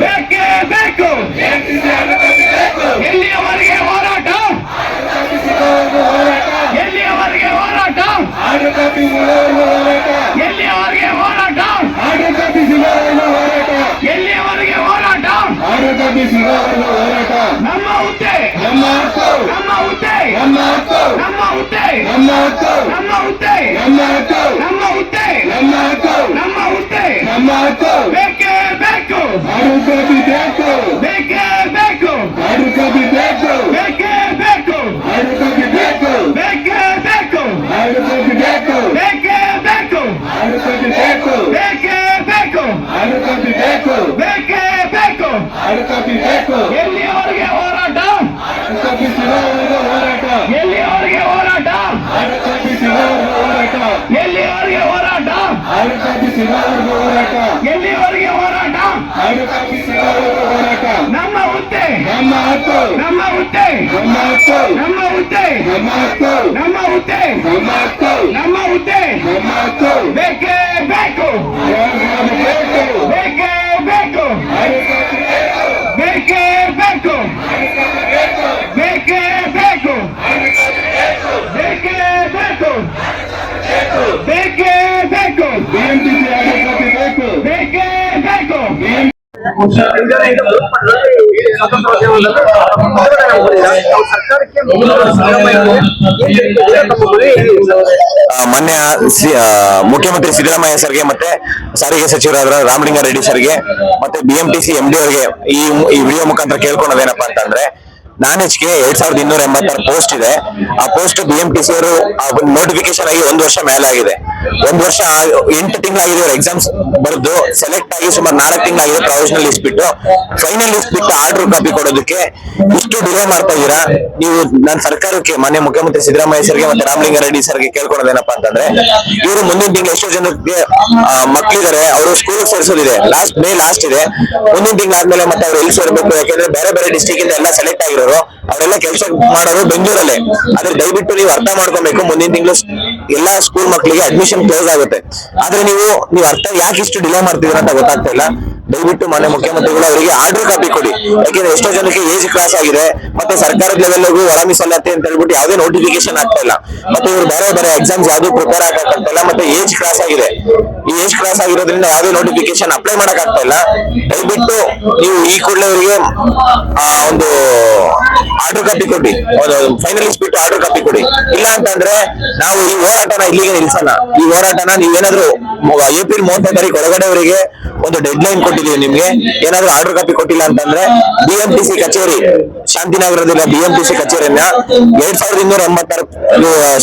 ಬೇಕೇ ಬೇಕು. ಎಲ್ಲಿಯವರೆಗೆ ಹೋರಾಟ? ಎಲ್ಲಿಯವರೆಗೆ ಹೋರಾಟ? ಎಲ್ಲಿಯವರೆಗೆ ಹೋರಾಟ? ಎಲ್ಲಿಯವರೆಗೆ ಹೋರಾಟ? ನಮ್ಮ ಹುದ್ದೆ, ನಮ್ಮ ಹುದ್ದೆ, ನಮ್ಮ ಹುದ್ದೆ, ನಮ್ಮ ಹುದ್ದೆ, ನಮ್ಮ ಹುದ್ದೆ, ನಮ್ಮ ಹುದ್ದೆ ಬೇಕೇ ಬೇಕು. ಬೇಕೇ ಬೇಕು. ಬೇಕೇ ಬೇಕು. ಬೇಕೇ ಬೇಕು. ಬೇಕೇ ಬೇಕು. ಬೇಕೇ ಬೇಕು. ಬೇಕೇ ಬೇಕು. ಎಲ್ಲಿಯವರೆಗೆ ಹೋರಾಟ? ಎಲ್ಲಿಯವರೆಗೆ ಹೋರಾಟ? ಎಲ್ಲಿಯವರೆಗೆ ಹೋರಾಟ? ಎಲ್ಲಿಯವರೆಗೆ ಹೋರಾಟ? ನಮ್ಮ ಹುದ್ದೆ, ನಮ್ಮ ಹುದ್ದೆ, ನಮ್ಮ ಹುದ್ದೆ, ನಮ್ಮ ಹುದ್ದೆ, ನಮ್ಮ ಹುದ್ದೆ ಬೇಕೇ ಬೇಕು. ಬೇಕೇ ಬೇಕು. ಬೇಕೇ ಬೇಕು. ಬೇಕೇ ಬೇಕು. ಬೇಕೇ ಬೇಕು. ಬೇಕೇ ಬೇಕು. ಬೇಕೇ ಬೇಕು. ಮೊನ್ನೆ ಮುಖ್ಯಮಂತ್ರಿ ಸಿದ್ದರಾಮಯ್ಯ ಸರ್ಗೆ ಮತ್ತೆ ಸಾರಿಗೆ ಸಚಿವರಾದ ರಾಮಲಿಂಗಾರೆಡ್ಡಿ ಸರ್ಗೆ ಮತ್ತೆ BMTC MD ಅವರಿಗೆ ಈ ವಿಡಿಯೋ ಮುಖಾಂತರ ಕೇಳ್ಕೊಳ್ಳೋದೇನಪ್ಪಾ ಅಂತಂದ್ರೆ, ನಾನೆಚ್ಗೆ 2286 ಪೋಸ್ಟ್ ಇದೆ. ಆ ಪೋಸ್ಟ್ BMTC ಅವರು ನೋಟಿಫಿಕೇಶನ್ ಆಗಿ 1 ವರ್ಷ ಮೇಲೆ ಆಗಿದೆ. 1 ವರ್ಷ 8 ತಿಂಗಳಾಗಿದೆ ಎಕ್ಸಾಮ್ಸ್ ಬರೆದು ಸೆಲೆಕ್ಟ್ ಆಗಿ ಸುಮಾರು 4 ತಿಂಗಳಾಗಿದೆ. ಪ್ರೊವಿಷನಲ್ ಲಿಸ್ಟ್ ಬಿಟ್ಟು ಫೈನಲ್ ಲಿಸ್ಟ್ ಬಿಟ್ಟು ಆರ್ಡರ್ ಕಾಪಿ ಕೊಡೋದಕ್ಕೆ ಇಷ್ಟು ಡಿಲೇ ಮಾಡ್ತಾ ಇದೀರಾ ನೀವು. ನನ್ನ ಸರ್ಕಾರಕ್ಕೆ ಮಾನ್ಯ ಮುಖ್ಯಮಂತ್ರಿ ಸಿದ್ದರಾಮಯ್ಯ ಸರ್ಗೆ ಮತ್ತೆ ರಾಮಲಿಂಗಾರೆಡ್ಡಿ ಸರ್ಗೆ ಕೇಳ್ಕೊಳ್ಳೋದೇನಪ್ಪಾ ಅಂತಂದ್ರೆ, ಇವರು ಮುಂದಿನ ತಿಂಗಳು ಎಷ್ಟೋ ಜನಕ್ಕೆ ಮಕ್ಳಿದಾರೆ, ಅವರು ಸ್ಕೂಲ್ ಸೇರಿಸೋದಿದೆ, ಮೇ ಲಾಸ್ಟ್ ಇದೆ. ಮುಂದಿನ ತಿಂಗಳಾದ್ಮೇಲೆ ಮತ್ತೆ ಅವ್ರು ಎಲ್ಲಿ ಸೇರ್ಬೇಕು? ಯಾಕಂದ್ರೆ ಬೇರೆ ಬೇರೆ ಡಿಸ್ಟ್ರಿಕ್ಟ್ ಇಂದ ಎಲ್ಲ ಸೆಲೆಕ್ಟ್ ಆಗಿರೋರು, ಅವರೆಲ್ಲ ಕೆಲಸ ಮಾಡೋರು ಬೆಂಗಳೂರಲ್ಲೇ. ಆದ್ರೆ ದಯವಿಟ್ಟು ನೀವು ಅರ್ಥ ಮಾಡ್ಕೊಬೇಕು, ಮುಂದಿನ ತಿಂಗಳು ಎಲ್ಲಾ ಸ್ಕೂಲ್ ಮಕ್ಕಳಿಗೆ ಅಡ್ಮಿಷನ್ ಕ್ಲೋಸ್ ಆಗುತ್ತೆ. ಆದ್ರೆ ನೀವು ಅರ್ಥ ಯಾಕೆ ಇಷ್ಟು ಡಿಲೇ ಮಾಡ್ತಿದ್ರ ಅಂತ ಗೊತ್ತಾಗ್ತಾ ಇಲ್ಲ. ದಯವಿಟ್ಟು ಮಾನ್ಯ ಮುಖ್ಯಮಂತ್ರಿಗಳು ಅವರಿಗೆ ಆರ್ಡರ್ ಕಾಪಿ ಕೊಡಿ. ಯಾಕೆಂದ್ರೆ ಎಷ್ಟೋ ಜನಕ್ಕೆ ಏಜ್ ಕ್ರಾಸ್ ಆಗಿದೆ, ಮತ್ತೆ ಸರ್ಕಾರದ ಲೆವೆಲ್ಗೂ ಒಳ ಮೀಸಲಾತಿ ಅಂತ ಹೇಳ್ಬಿಟ್ಟು ಯಾವುದೇ ನೋಟಿಫಿಕೇಶನ್ ಆಗ್ತಾ ಇಲ್ಲ. ಮತ್ತೆ ಇವರು ಬೇರೆ ಎಕ್ಸಾಮ್ಸ್ ಯಾವ್ದು ಪ್ರಿಪೇರ್ ಆಗಕ್ಕಾಗ್ತಾ ಇಲ್ಲ. ಮತ್ತೆ ಏಜ್ ಕ್ರಾಸ್ ಆಗಿದೆ. ಈ ಏಜ್ ಕ್ರಾಸ್ ಆಗಿರೋದ್ರಿಂದ ಯಾವುದೇ ನೋಟಿಫಿಕೇಶನ್ ಅಪ್ಲೈ ಮಾಡಕ್ ಆಗ್ತಾ ಇಲ್ಲ. ದಯವಿಟ್ಟು ನೀವು ಈ ಕೂಡಲೇ ಅವರಿಗೆ ಒಂದು ಆರ್ಡರ್ ಕಾಪಿ ಕೊಡಿ, ಫೈನಲ್ ಲಿಸ್ಟ್ ಬಿಟ್ಟು ಆರ್ಡರ್ ಕಾಪಿ ಕೊಡಿ. ಇಲ್ಲ ಅಂತಂದ್ರೆ ನಾವು ಈ ಹೋರಾಟನ ಇಲ್ಲಿಗೆ ನಿಲ್ಸೋಣ. ಈ ಹೋರಾಟನ ನೀವೇನಾದ್ರೂ ಏಪ್ರಿಲ್ 30ನೇ ತಾರೀಕು ಒಳಗಡೆವರೆಗೆ ಒಂದು ಡೆಡ್ ಲೈನ್ ಕೊಟ್ಟಿದೀವಿ ನಿಮ್ಗೆ. ಏನಾದ್ರೂ ಆರ್ಡರ್ ಕಾಪಿ ಕೊಟ್ಟಿಲ್ಲ ಅಂತಂದ್ರೆ BMTC ಕಚೇರಿ, ಶಾಂತಿನಗರದಲ್ಲಿ BMTC ಕಚೇರಿಯನ್ನ 2286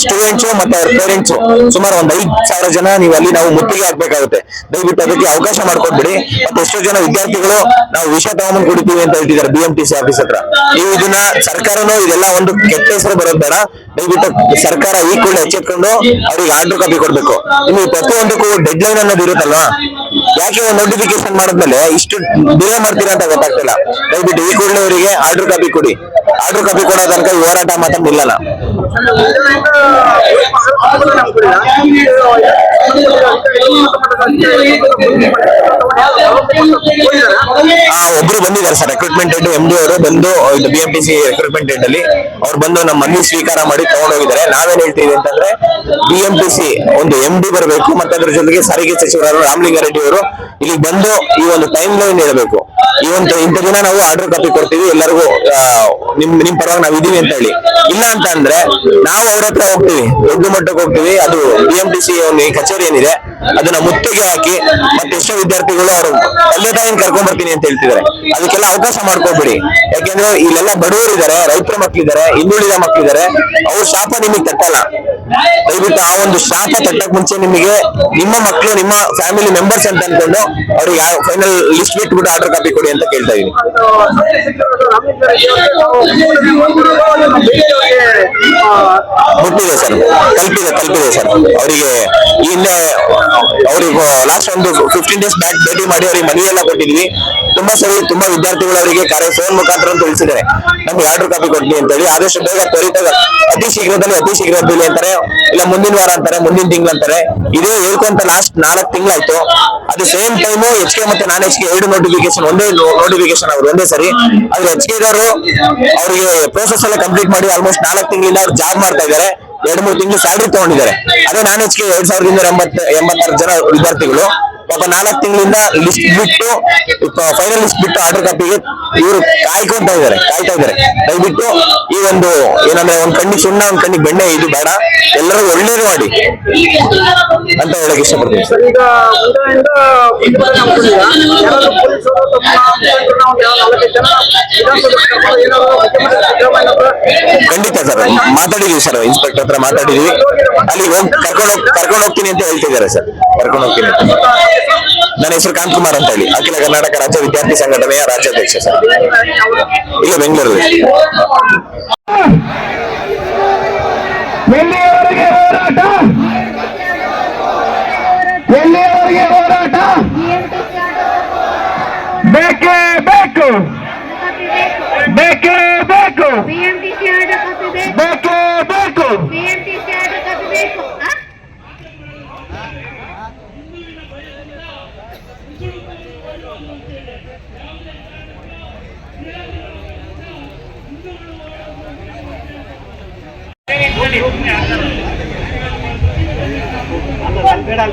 ಸ್ಟೂಡೆಂಟ್ಸ್ ಮತ್ತೆ ಅವ್ರ ಪೇರೆಂಟ್ಸ್ ಸುಮಾರು 5,000 ಜನ ನಾವು ಮುತ್ತಿಗೆ ಹಾಕ್ಬೇಕಾಗುತ್ತೆ. ದಯವಿಟ್ಟು ಅದಕ್ಕೆ ಅವಕಾಶ ಮಾಡ್ಕೊಟ್ಬಿಡಿ. ಮತ್ತೆ ಎಷ್ಟೋ ಜನ ವಿದ್ಯಾರ್ಥಿಗಳು ನಾವು ವಿಷ ತಗೊಂಡ್ ಕುಡಿತೀವಿ ಅಂತ ಹೇಳ್ತಿದ್ದಾರೆ BMTC ಆಫೀಸ್ ಹತ್ರ. ನೀವು ಇದನ್ನ ಸರ್ಕಾರನು ಇದೆಲ್ಲ ಒಂದು ಕೆಟ್ಟ ಹೆಸರು ಬರೋದ್ ಬೇಡ. ದಯವಿಟ್ಟು ಸರ್ಕಾರ ಈ ಕೂಡಲೇ ಎಚ್ಚೆತ್ಕೊಂಡು ಅವ್ರಿಗೆ ಆರ್ಡರ್ ಕಾಪಿ ಕೊಡ್ಬೇಕು. ನಿಮಗೆ ಪ್ರತಿಯೊಂದಕ್ಕೂ ಡೆಡ್ ಲೈನ್ ಅನ್ನೋದು ಇರುತ್ತಲ್ವಾ? ಯಾಕೆ ನೋಟಿಫಿಕೇಶನ್ ಮಾಡಿದ್ಮೇಲೆ ಇಷ್ಟು ಡಿಲೇ ಮಾಡ್ತೀರಾ ಅಂತ ಗೊತ್ತಾಗ್ತಿಲ್ಲ. ದಯವಿಟ್ಟು ಈ ಕೂಡಲೇ ಅವರಿಗೆ ಆರ್ಡರ್ ಕಾಪಿ ಕೊಡಿ. ಆರ್ಡರ್ ಕಾಪಿ ಕೊಡೋ ತನಕ ಈ ಹೋರಾಟ ಮಾತ್ರ ನಿಲ್ಲಲ್ಲ. ಒಬ್ರು ಬಂದಿದ್ದಾರೆ ಸರ್, ರೆಕ್ರೂಟ್ಮೆಂಟ್ ಹೆಡ್ MD ಅವರು ಬಂದು BMTC ರೆಕ್ರೂಟ್ಮೆಂಟ್ ಹೆಡ್ ಅಲ್ಲಿ ಅವ್ರು ಬಂದು ನಮ್ಮ ಮನವಿ ಸ್ವೀಕಾರ ಮಾಡಿ ತಗೊಂಡೋಗಿದ್ದಾರೆ. ನಾವೇನ್ ಹೇಳ್ತೀವಿ ಅಂತಂದ್ರೆ, BMTC ಒಂದು MD ಬರಬೇಕು, ಮತ್ತೆ ಅದ್ರ ಜೊತೆಗೆ ಸಾರಿಗೆ ಸಚಿವರಾದ ರಾಮಲಿಂಗಾರೆಡ್ಡಿ ಅವರು ಇಲ್ಲಿ ಬಂದು ಈ ಒಂದು ಟೈಮ್ ಲೈನ್ ಇರಬೇಕು. ಈ ಒಂದು ಇಂಥ ದಿನ ನಾವು ಆರ್ಡರ್ ಕಾಪಿ ಕೊಡ್ತೀವಿ, ಎಲ್ಲರಿಗೂ ನಿಮ್ ಪರವಾಗಿ ನಾವ್ ಇದೀವಿ ಅಂತ ಹೇಳಿ. ಇಲ್ಲ ಅಂತ ಅಂದ್ರೆ ನಾವು ಅವ್ರ ಹತ್ರ ಹೋಗ್ತೀವಿ, ದೊಡ್ಡ ಮಟ್ಟಕ್ಕೆ ಹೋಗ್ತೀವಿ. ಅದು BMTC ಕಚೇರಿ ಏನಿದೆ ಅದನ್ನ ಮುತ್ತಿಗೆ ಹಾಕಿ, ಮತ್ತೆ ಎಷ್ಟೋ ವಿದ್ಯಾರ್ಥಿಗಳು ಅವರು ತಂದೆ ತಾಯಿನ ಕರ್ಕೊಂಡ್ ಬರ್ತೀನಿ ಅಂತ ಹೇಳ್ತಿದ್ದಾರೆ. ಅದಕ್ಕೆಲ್ಲ ಅವಕಾಶ ಮಾಡ್ಕೊಡ್ಬಿಡಿ. ಯಾಕೆಂದ್ರೆ ಇಲ್ಲೆಲ್ಲ ಬಡವರು ಇದಾರೆ, ರೈತರ ಮಕ್ಳಿದಾರೆ, ಹಿಂದುಳಿದ ಮಕ್ಳಿದಾರೆ. ಅವ್ರ ಶಾಪ ನಿಮಗೆ ತಟ್ಟಲ್ಲ. ದಯವಿಟ್ಟು ಆ ಒಂದು ಶಾಪ ತಟ್ಟಕ್ ಮುಂಚೆ ನಿಮಗೆ ನಿಮ್ಮ ಮಕ್ಕಳು, ನಿಮ್ಮ ಫ್ಯಾಮಿಲಿ ಮೆಂಬರ್ಸ್ ಅಂತ ಅನ್ಕೊಂಡು ಅವ್ರಿಗೆ ಫೈನಲ್ ಲಿಸ್ಟ್ ಬಿಟ್ಬಿಟ್ಟು ಆರ್ಡರ್ ಕಾಪಿ ಕೊಡಿ ಅಂತ ಕೇಳ್ತಾ ಇದೀನಿ. ಮುಟ್ಟಿದೆ ಸರ್, ತಲುಪಿದೆ ಸರ್ ಅವರಿಗೆ. ಹಿಂದೆ ಅವ್ರಿಗೆ ಲಾಸ್ಟ್ ಒಂದು 15 days ಬ್ಯಾಕ್ ಭೇಟಿ ಮಾಡಿ ಅವ್ರಿಗೆ ಮನವಿ ಎಲ್ಲ ಕೊಟ್ಟಿದ್ವಿ. ತುಂಬಾ ಸರಿ ತುಂಬಾ ವಿದ್ಯಾರ್ಥಿಗಳು ಅವರಿಗೆ ಫೋನ್ ಮುಖಾಂತರ ತಿಳಿಸಿದ್ದಾರೆ, ನಮ್ಗೆ ಆರ್ಡರ್ ಕಾಪಿ ಕೊಡ್ಲಿ ಅಂತ ಹೇಳಿ. ಆದಷ್ಟು ಬೇಗ ತ್ವರಿತ ಅತಿ ಶೀಘ್ರದಲ್ಲಿ ಅಂತಾರೆ, ಇಲ್ಲ ಮುಂದಿನ ವಾರ ಅಂತಾರೆ, ಮುಂದಿನ ತಿಂಗಳು ಅಂತಾರೆ. ಇದೇ ಹೇಳ್ಕೊಂತ ಲಾಸ್ಟ್ 4 ತಿಂಗಳಾಯ್ತು. ಅದು ಸೇಮ್ ಟೈಮು HK ಮತ್ತೆ ನಾನ್ HK 2 ನೋಟಿಫಿಕೇಶನ್ ನೋಟಿಫಿಕೇಶನ್ ಅವ್ರು ಒಂದೇ ಸರಿ. ಆದ್ರೆ HK ಅವರು ಅವರಿಗೆ ಪ್ರೋಸೆಸ್ ಎಲ್ಲ ಕಂಪ್ಲೀಟ್ ಮಾಡಿ ಆಲ್ಮೋಸ್ಟ್ 4 ತಿಂಗಳಿಂದ ಅವ್ರು ಜಾಬ್ ಮಾಡ್ತಾ ಇದ್ದಾರೆ. 2-3 ತಿಂಗಳು ಸ್ಯಾಲರಿ ತಗೊಂಡಿದ್ದಾರೆ. ಅದೇ ನಾನ್ HK 2286 ಜನ ವಿದ್ಯಾರ್ಥಿಗಳು ಪಾಪ 4 ತಿಂಗಳಿಂದ ಲಿಸ್ಟ್ ಬಿಟ್ಟು ಫೈನಲ್ ಲಿಸ್ಟ್ ಬಿಟ್ಟು ಆರ್ಡರ್ ಕಾಪಿಗೆ ಇವರು ಕಾಯ್ತಾ ಇದ್ದಾರೆ. ದಯವಿಟ್ಟು ಈ ಒಂದು ಏನಂದ್ರೆ ಒಂದ್ ಕಣ್ಣಿಗೆ ಸುಣ್ಣ ಒಂದ್ ಕಣ್ಣಿಗೆ ಬೆಣ್ಣೆ ಇದು ಬೇಡ, ಎಲ್ಲರೂ ಒಳ್ಳೇದು ಮಾಡಿ ಅಂತ ಹೇಳಕ್ ಇಷ್ಟಪಡ್ತೀನಿ. ಈಗ ಮುಂದೆಯಿಂದ ಪ್ರತಿಭಟನೆ ಮಾಡ್ತಿದ್ದೀರಾ? ಯಾರಾದ್ರೂ ಪೊಲೀಸರು ಖಂಡಿತ ಸರ್, ಮಾತಾಡಿದೀವಿ ಸರ್, ಇನ್ಸ್ಪೆಕ್ಟರ್ ಹತ್ರ ಮಾತಾಡಿದೀವಿ. ಅಲ್ಲಿ ಕರ್ಕೊಂಡು ಹೋಗ್ತೀನಿ ಅಂತ ಹೇಳ್ತಿದ್ದಾರೆ ಸರ್, ಕರ್ಕೊಂಡು ಹೋಗ್ತೀನಿ. ನನ್ನ ಹೆಸರು ಕಾಂತಕುಮಾರ್ ಅಂತ ಹೇಳಿ, ಅಖಿಲ ಕರ್ನಾಟಕ ರಾಜ್ಯ ವಿದ್ಯಾರ್ಥಿ ಸಂಘಟನೆಯ ರಾಜ್ಯಾಧ್ಯಕ್ಷ ಸರ್, ಇಲ್ಲ ಬೆಂಗಳೂರಲ್ಲಿ. ಎಲ್ಲಿಯವರೆಗೆ ಹೋರಾಟ? ಎಲ್ಲಿಯವರೆಗೆ ಹೋರಾಟ? ಬೇಕೇ ಬೇಕು, ಬೇಕೇ ಬೇಕು, ಬೇಕೇ ಬೇಕು. ಬೇಡ